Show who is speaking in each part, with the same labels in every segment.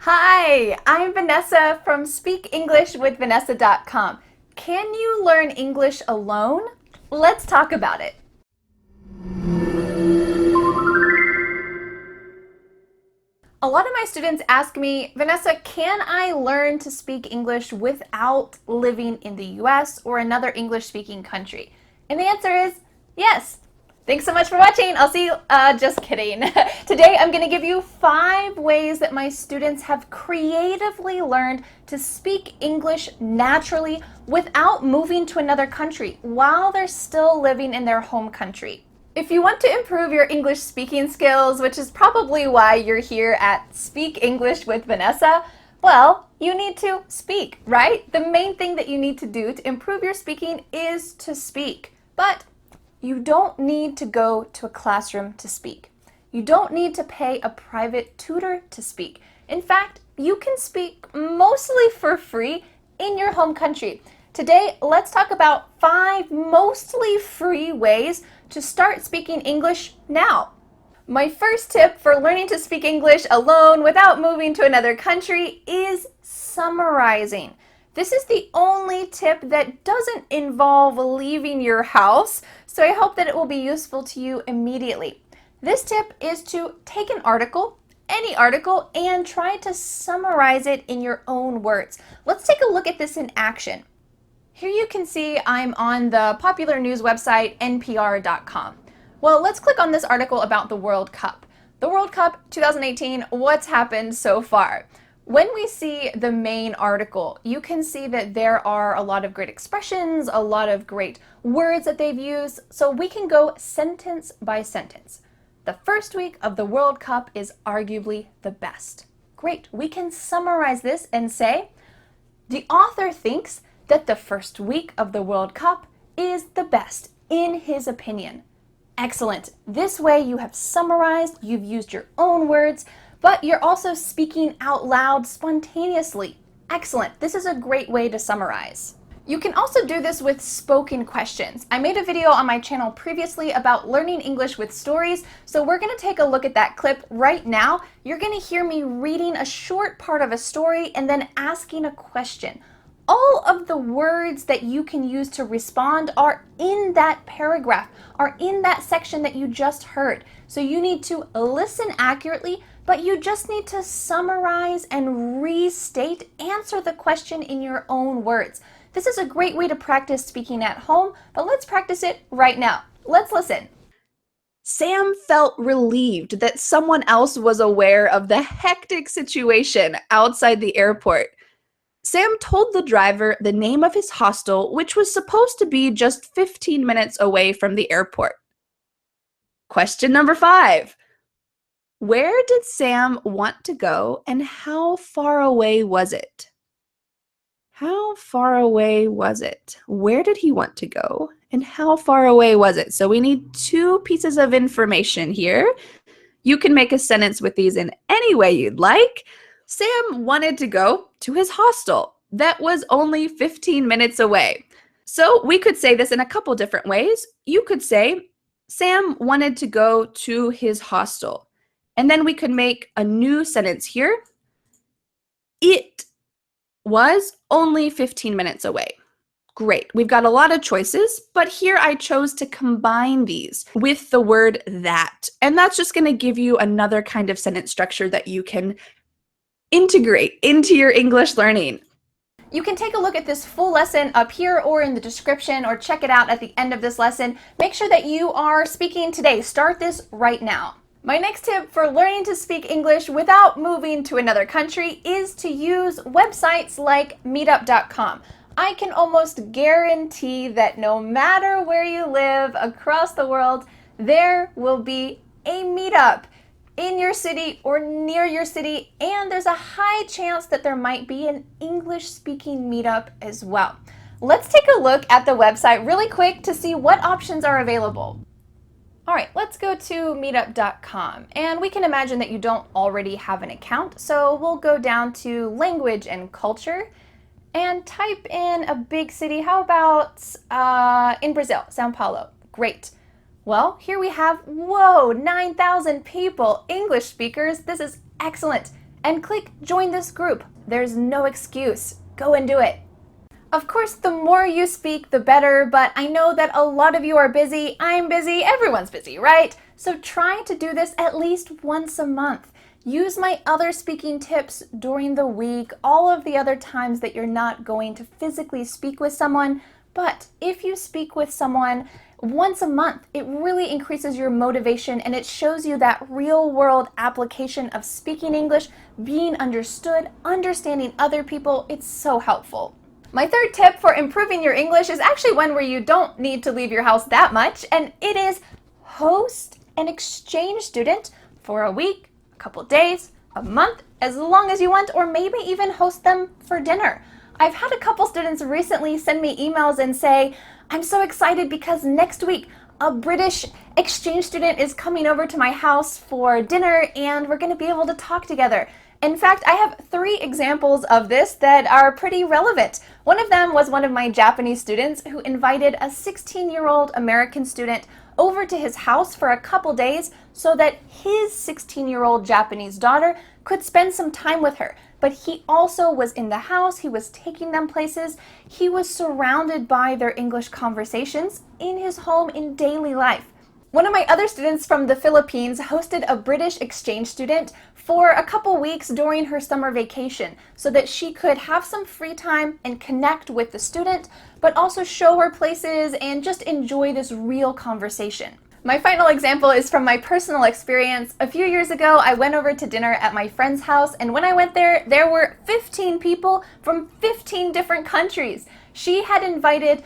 Speaker 1: Hi, I'm Vanessa from speakenglishwithvanessa.com. Can you learn English alone? Let's talk about it. A lot of my students ask me, Vanessa, can I learn to speak English without living in the US or another English-speaking country? And the answer is yes. Thanks so much for watching. I'll see you, just kidding. Today I'm gonna give you 5 ways that my students have creatively learned to speak English naturally without moving to another country while they're still living in their home country. If you want to improve your English speaking skills, which is probably why you're here at Speak English with Vanessa, well, you need to speak, right? The main thing that you need to do to improve your speaking is to speak. But you don't need to go to a classroom to speak. You don't need to pay a private tutor to speak. In fact, you can speak mostly for free in your home country. Today, let's talk about 5 mostly free ways to start speaking English now. My first tip for learning to speak English alone without moving to another country is summarizing. This is the only tip that doesn't involve leaving your house, so I hope that it will be useful to you immediately. This tip is to take an article, any article, and try to summarize it in your own words. Let's take a look at this in action. Here you can see I'm on the popular news website npr.com. Well, let's click on this article about the World Cup. The World Cup 2018, what's happened so far? When we see the main article, you can see that there are a lot of great expressions, a lot of great words that they've used, so we can go sentence by sentence. The first week of the World Cup is arguably the best. Great, we can summarize this and say, the author thinks that the first week of the World Cup is the best, in his opinion. Excellent. This way you have summarized, you've used your own words, but you're also speaking out loud spontaneously. Excellent. This is a great way to summarize. You can also do this with spoken questions. I made a video on my channel previously about learning English with stories, so we're going to take a look at that clip right now. You're going to hear me reading a short part of a story and then asking a question. All of the words that you can use to respond are in that paragraph, are in that section that you just heard. So you need to listen accurately, but you just need to summarize and restate, answer the question in your own words. This is a great way to practice speaking at home, but let's practice it right now. Let's listen. Sam felt relieved that someone else was aware of the hectic situation outside the airport. Sam told the driver the name of his hostel, which was supposed to be just 15 minutes away from the airport. Question number 5. Where did Sam want to go and how far away was it? How far away was it? Where did he want to go and how far away was it? So we need 2 pieces of information here. You can make a sentence with these in any way you'd like. Sam wanted to go to his hostel. That was only 15 minutes away. So we could say this in a couple different ways. You could say, Sam wanted to go to his hostel. And then we could make a new sentence here. It was only 15 minutes away. Great. We've got a lot of choices, but here I chose to combine these with the word that. And that's just going to give you another kind of sentence structure that you can integrate into your English learning. You can take a look at this full lesson up here or in the description or check it out at the end of this lesson. Make sure that you are speaking today. Start this right now. My next tip for learning to speak English without moving to another country is to use websites like meetup.com. I can almost guarantee that no matter where you live across the world, there will be a meetup in your city or near your city, and there's a high chance that there might be an English-speaking meetup as well. Let's take a look at the website really quick to see what options are available. All right, let's go to meetup.com, and we can imagine that you don't already have an account, so we'll go down to language and culture and type in a big city. How about in Brazil, Sao Paulo? Great. Well, here we have, whoa, 9,000 people, English speakers. This is excellent. and click join this group. There's no excuse. Go and do it. Of course, the more you speak, the better, but I know that a lot of you are busy, I'm busy, everyone's busy, right? So try to do this at least once a month. Use my other speaking tips during the week, all of the other times that you're not going to physically speak with someone. But if you speak with someone once a month, it really increases your motivation and it shows you that real world application of speaking English, being understood, understanding other people. It's so helpful. My third tip for improving your English is actually one where you don't need to leave your house that much, and it is host an exchange student for a week, a couple days, a month, as long as you want, or maybe even host them for dinner. I've had a couple students recently send me emails and say, I'm so excited because next week a British exchange student is coming over to my house for dinner and we're going to be able to talk together. In fact, I have 3 examples of this that are pretty relevant. One of them was one of my Japanese students who invited a 16-year-old American student over to his house for a couple days so that his 16-year-old Japanese daughter could spend some time with her. But he also was in the house, he was taking them places, he was surrounded by their English conversations in his home in daily life. One of my other students from the Philippines hosted a British exchange student for a couple weeks during her summer vacation so that she could have some free time and connect with the student, but also show her places and just enjoy this real conversation. My final example is from my personal experience. A few years ago, I went over to dinner at my friend's house, and when I went there, there were 15 people from 15 different countries. She had invited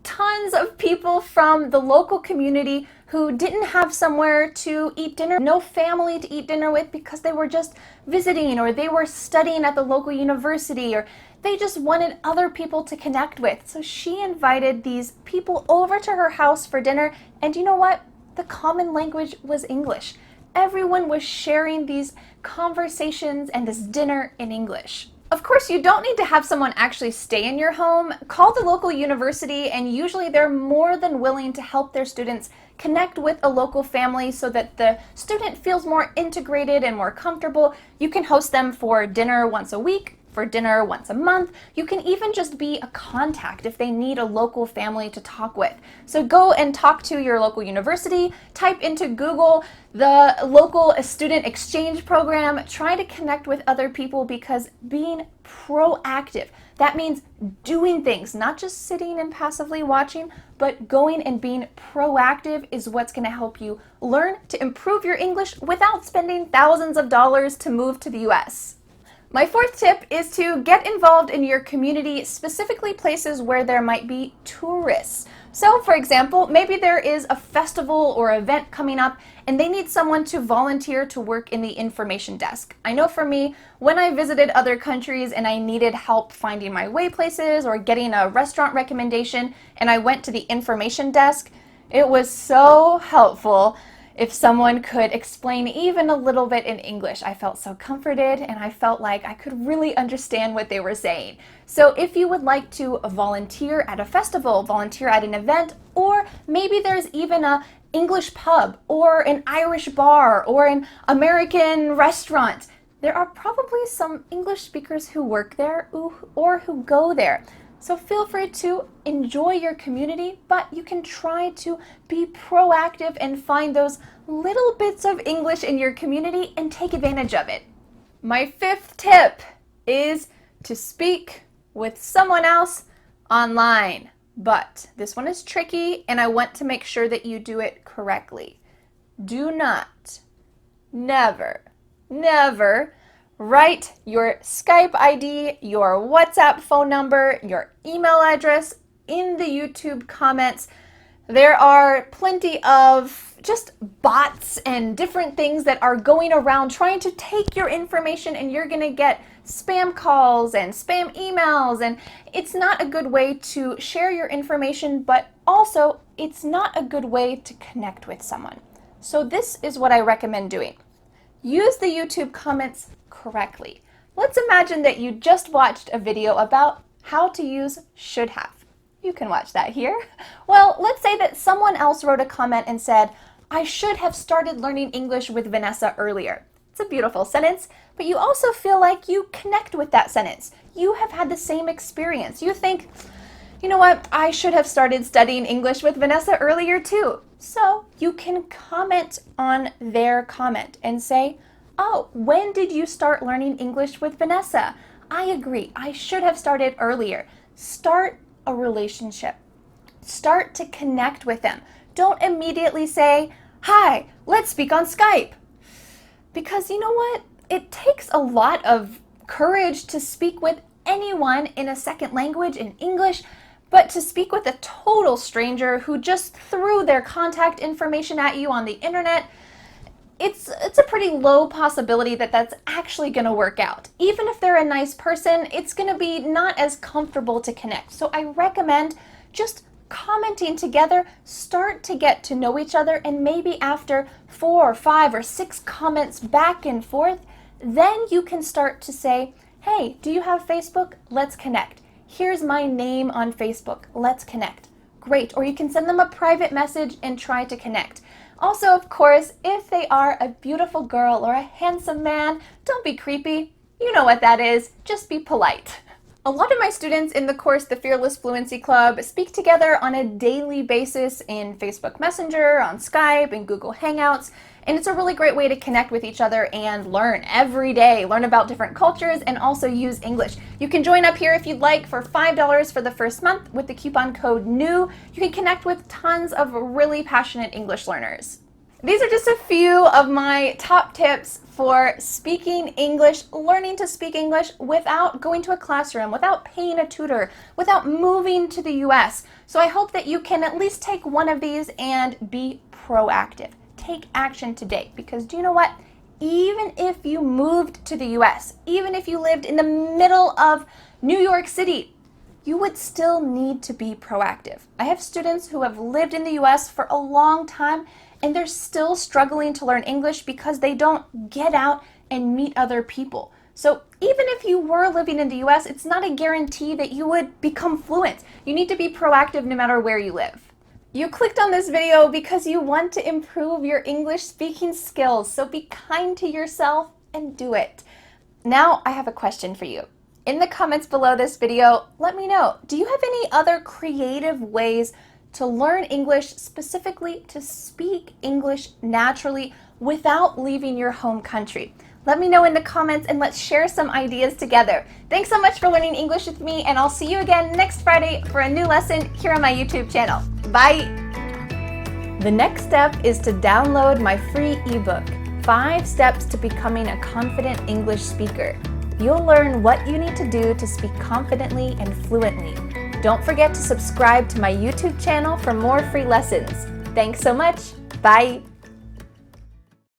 Speaker 1: tons of people from the local community who didn't have somewhere to eat dinner, no family to eat dinner with because they were just visiting or they were studying at the local university or they just wanted other people to connect with. So she invited these people over to her house for dinner, and you know what? The common language was English. Everyone was sharing these conversations and this dinner in English. Of course, you don't need to have someone actually stay in your home. Call the local university, and usually they're more than willing to help their students connect with a local family so that the student feels more integrated and more comfortable. You can host them for dinner once a week, for dinner once a month. You can even just be a contact if they need a local family to talk with. So go and talk to your local university, type into Google the local student exchange program, try to connect with other people because being proactive, that means doing things, not just sitting and passively watching, but going and being proactive is what's going to help you learn to improve your English without spending thousands of dollars to move to the US. My fourth tip is to get involved in your community, specifically places where there might be tourists. So, for example, maybe there is a festival or event coming up and they need someone to volunteer to work in the information desk. I know for me, when I visited other countries and I needed help finding my way places or getting a restaurant recommendation and I went to the information desk, it was so helpful if someone could explain even a little bit in English. I felt so comforted and I felt like I could really understand what they were saying. So if you would like to volunteer at a festival, volunteer at an event, or maybe there's even an English pub or an Irish bar or an American restaurant, there are probably some English speakers who work there or who go there. So feel free to enjoy your community, but you can try to be proactive and find those little bits of English in your community and take advantage of it. My fifth tip is to speak with someone else online. But this one is tricky and I want to make sure that you do it correctly. Do not, never write your Skype ID, your WhatsApp phone number, your email address in the YouTube comments. There are plenty of just bots and different things that are going around trying to take your information, and you're going to get spam calls and spam emails, and it's not a good way to share your information, but also it's not a good way to connect with someone. So this is what I recommend doing. Use the YouTube comments correctly. Let's imagine that you just watched a video about how to use should have. You can watch that here. Well, let's say that someone else wrote a comment and said, I should have started learning English with Vanessa earlier. It's It's a beautiful sentence, but you also feel like you connect with that sentence. You have had the same experience. You think, you know what, I should have started studying English with Vanessa earlier too. So you can comment on their comment and say, oh, when did you start learning English with Vanessa? I agree, I should have started earlier. Start a relationship. Start to connect with them. Don't immediately say, hi, let's speak on Skype. Because you know what? It takes a lot of courage to speak with anyone in a second language, in English, but to speak with a total stranger who just threw their contact information at you on the internet, it's a pretty low possibility that that's actually going to work out. Even if they're a nice person, it's going to be not as comfortable to connect. So I recommend just commenting together, start to get to know each other, and maybe after 4 or 5 or 6 comments back and forth, then you can start to say, hey, do you have Facebook? Let's connect. Here's my name on Facebook. Let's connect. Great. Or you can send them a private message and try to connect. Also, of course, if they are a beautiful girl or a handsome man, don't be creepy. You know what that is. Just be polite. A lot of my students in the course, the Fearless Fluency Club, speak together on a daily basis in Facebook Messenger, on Skype, and Google Hangouts. And it's a really great way to connect with each other and learn every day, learn about different cultures, and also use English. You can join up here if you'd like for $5 for the first month with the coupon code NEW. You can connect with tons of really passionate English learners. These are just a few of my top tips for speaking English, learning to speak English without going to a classroom, without paying a tutor, without moving to the US. So I hope that you can at least take one of these and be proactive. Take action today, because do you know what? Even if you moved to the US, even if you lived in the middle of New York City, you would still need to be proactive. I have students who have lived in the US for a long time and they're still struggling to learn English because they don't get out and meet other people. So even if you were living in the US, it's not a guarantee that you would become fluent. You need to be proactive no matter where you live. You clicked on this video because you want to improve your English speaking skills, so be kind to yourself and do it. Now I have a question for you. In the comments below this video, let me know, do you have any other creative ways to learn English, specifically to speak English naturally without leaving your home country? Let me know in the comments and let's share some ideas together. Thanks so much for learning English with me, and I'll see you again next Friday for a new lesson here on my YouTube channel. Bye! The next step is to download my free ebook, 5 Steps to Becoming a Confident English Speaker. You'll learn what you need to do to speak confidently and fluently. Don't forget to subscribe to my YouTube channel for more free lessons. Thanks so much. Bye!